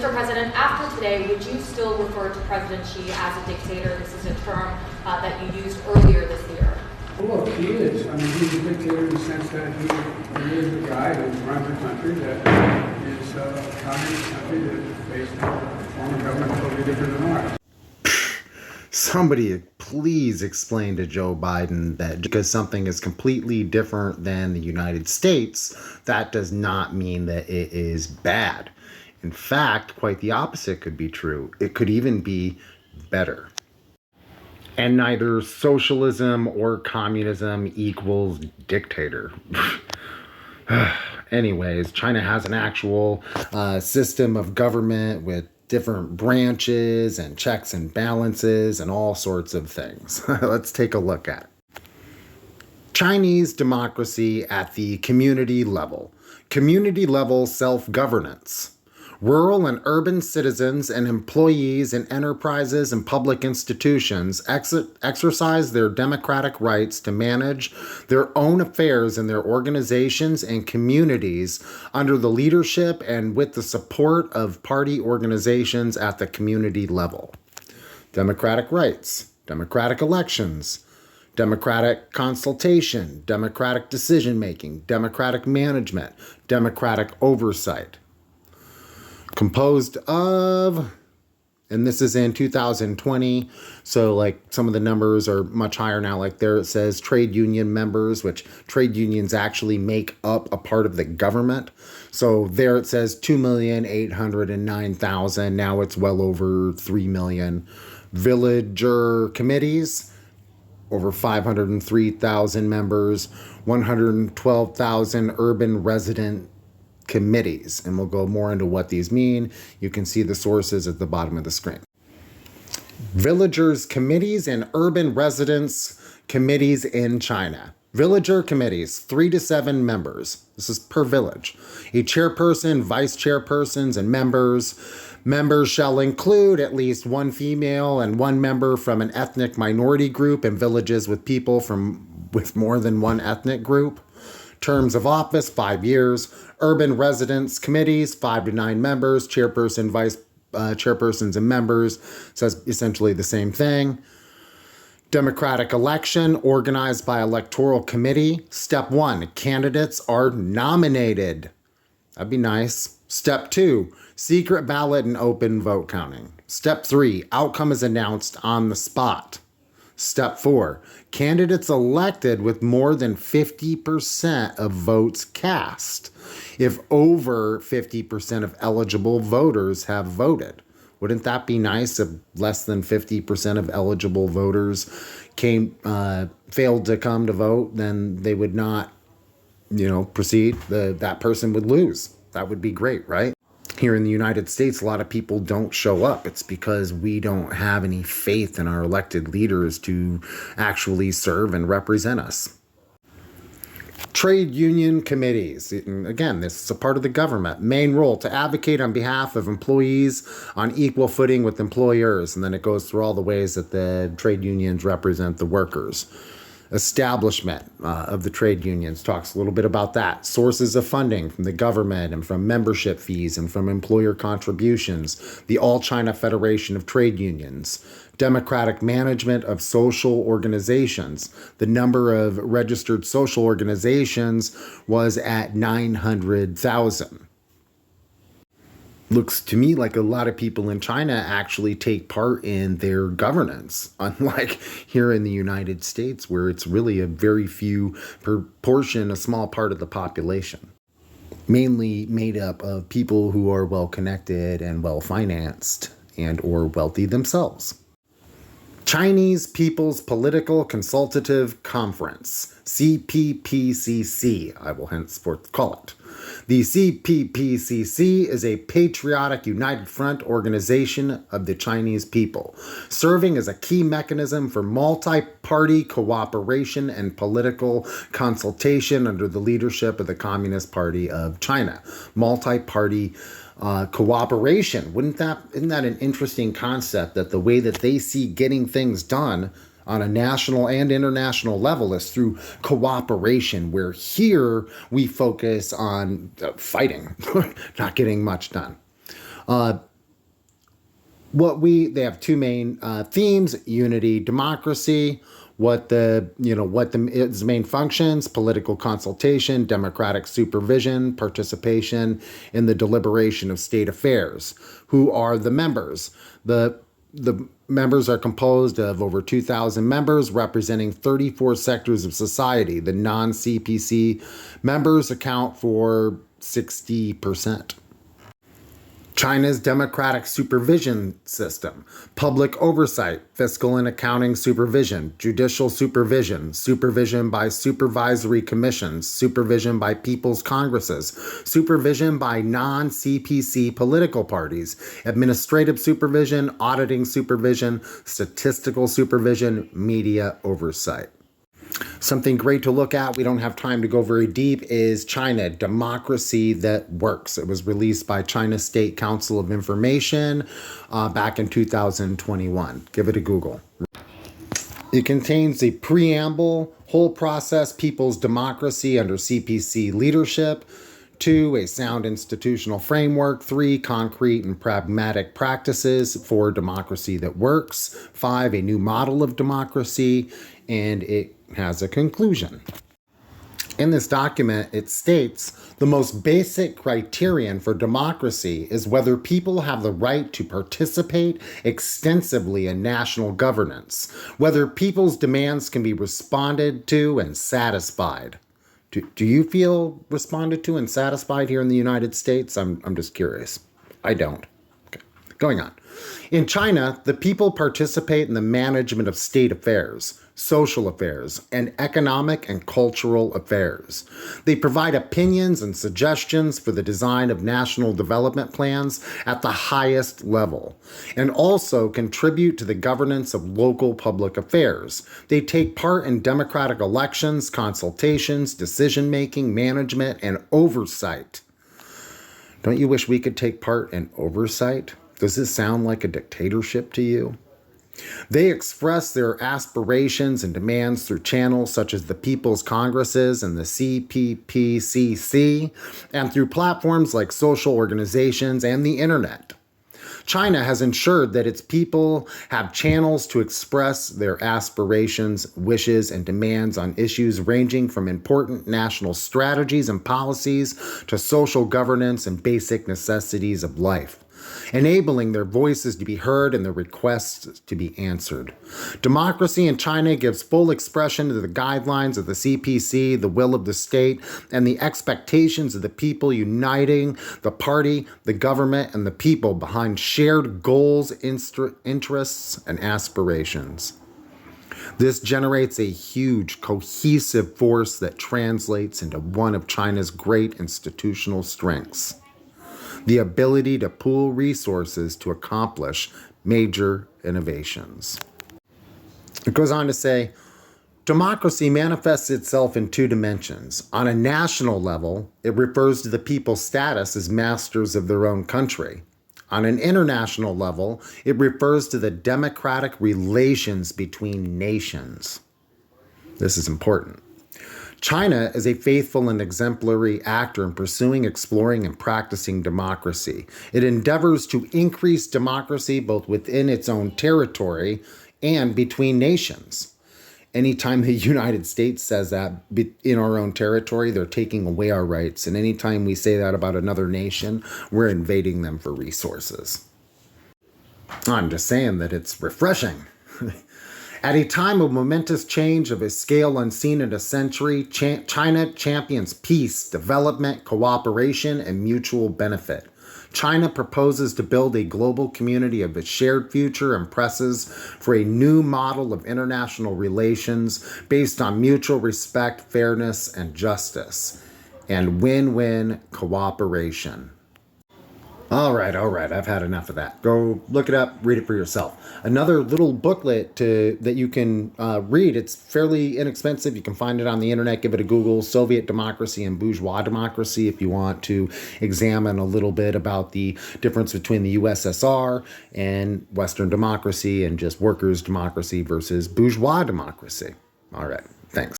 Mr. President, after today, would you still refer to President Xi as a dictator? This is a term that you used earlier this year. Well, look, he is. I mean, he's a dictator in the sense that he is the guy who runs a country that is a communist country that is based on a form of government totally different than ours. Somebody please explain to Joe Biden that because something is completely different than the United States, that does not mean that it is bad. In fact, quite the opposite could be true. It could even be better. And neither socialism or communism equals dictator. Anyways, China has an actual system of government with different branches and checks and balances and all sorts of things. Let's take a look at it. Chinese democracy at the community level. Community level self-governance. Rural and urban citizens and employees in enterprises and public institutions exercise their democratic rights to manage their own affairs in their organizations and communities under the leadership and with the support of party organizations at the community level. Democratic rights, democratic elections, democratic consultation, democratic decision-making, democratic management, democratic oversight. Composed of, and this is in 2020, so like some of the numbers are much higher now. Like there it says trade union members, which trade unions actually make up a part of the government. So there it says 2,809,000. Now it's well over 3 million. Villager committees, over 503,000 members, 112,000 urban resident committees, and we'll go more into what these mean. You can see the sources at the bottom of the screen. Villagers committees and urban residents committees in China. Villager committees, 3 to 7 members. This is per village. A chairperson, vice chairpersons, and members. Members shall include at least 1 female and 1 member from an ethnic minority group in villages with people with more than 1 ethnic group. Terms of office, 5 years. Urban residents committees, 5 to 9 members. Chairperson, vice chairpersons, and members. Says essentially the same thing. Democratic election organized by electoral committee. Step 1, candidates are nominated. That'd be nice. Step 2, secret ballot and open vote counting. Step 3, outcome is announced on the spot. Step 4, candidates elected with more than 50% of votes cast. If over 50% of eligible voters have voted. Wouldn't that be nice if less than 50% of eligible voters failed to come to vote? Then they would not, proceed. That person would lose. That would be great, right? Here in the United States, a lot of people don't show up. It's because we don't have any faith in our elected leaders to actually serve and represent us. Trade union committees. Again, this is a part of the government. Main role, to advocate on behalf of employees on equal footing with employers. And then it goes through all the ways that the trade unions represent the workers. Establishment of the trade unions talks a little bit about that. Sources of funding from the government and from membership fees and from employer contributions. The All China Federation of Trade Unions. Democratic management of social organizations. The number of registered social organizations was at 900,000. Looks to me like a lot of people in China actually take part in their governance, unlike here in the United States, where it's really a very few proportion, a small part of the population. Mainly made up of people who are well-connected and well-financed and or wealthy themselves. Chinese People's Political Consultative Conference, CPPCC, I will henceforth call it. The CPPCC is a patriotic united front organization of the Chinese people, serving as a key mechanism for multi-party cooperation and political consultation under the leadership of the Communist Party of China. Multi-party cooperation. Isn't that an interesting concept, that the way that they see getting things done on a national and international level is through cooperation, where here we focus on fighting, not getting much done. They have two main themes: unity, democracy. Its main functions: political consultation, democratic supervision, participation in the deliberation of state affairs. Who are the members? The members are composed of over 2,000 members representing 34 sectors of society. The non-CPC members account for 60%. China's democratic supervision system: public oversight, fiscal and accounting supervision, judicial supervision, supervision by supervisory commissions, supervision by people's congresses, supervision by non-CPC political parties, administrative supervision, auditing supervision, statistical supervision, media oversight. Something great to look at, we don't have time to go very deep, is China, Democracy That Works. It was released by China State Council of Information back in 2021. Give it a Google. It contains a preamble, whole process, people's democracy under CPC leadership. 2, a sound institutional framework. 3, concrete and pragmatic practices for democracy that works. 5, a new model of democracy. And it has a conclusion. In this document, it states the most basic criterion for democracy is whether people have the right to participate extensively in national governance, whether people's demands can be responded to and satisfied. Do you feel responded to and satisfied here in the United States? I'm just curious. I don't. Okay. Going on. In China, the people participate in the management of state affairs, social affairs, and economic and cultural affairs. They provide opinions and suggestions for the design of national development plans at the highest level, and also contribute to the governance of local public affairs. They take part in democratic elections, consultations, decision-making, management, and oversight. Don't you wish we could take part in oversight? Does this sound like a dictatorship to you? They express their aspirations and demands through channels such as the People's Congresses and the CPPCC, and through platforms like social organizations and the internet. China has ensured that its people have channels to express their aspirations, wishes, and demands on issues ranging from important national strategies and policies to social governance and basic necessities of life, enabling their voices to be heard and their requests to be answered. Democracy in China gives full expression to the guidelines of the CPC, the will of the state, and the expectations of the people, uniting the party, the government, and the people behind shared goals, interests, and aspirations. This generates a huge, cohesive force that translates into one of China's great institutional strengths: the ability to pool resources to accomplish major innovations. It goes on to say, democracy manifests itself in 2 dimensions. On a national level, it refers to the people's status as masters of their own country. On an international level, it refers to the democratic relations between nations. This is important. China is a faithful and exemplary actor in pursuing, exploring, and practicing democracy. It endeavors to increase democracy both within its own territory and between nations. Anytime the United States says that in our own territory, they're taking away our rights. And anytime we say that about another nation, we're invading them for resources. I'm just saying that it's refreshing. At a time of momentous change of a scale unseen in a century, China champions peace, development, cooperation, and mutual benefit. China proposes to build a global community of a shared future and presses for a new model of international relations based on mutual respect, fairness, and justice, and win-win cooperation. All right. I've had enough of that. Go look it up, read it for yourself. Another little booklet that you can read. It's fairly inexpensive. You can find it on the internet. Give it a Google: Soviet Democracy and Bourgeois Democracy, if you want to examine a little bit about the difference between the USSR and Western democracy and just workers' democracy versus bourgeois democracy. All right. Thanks.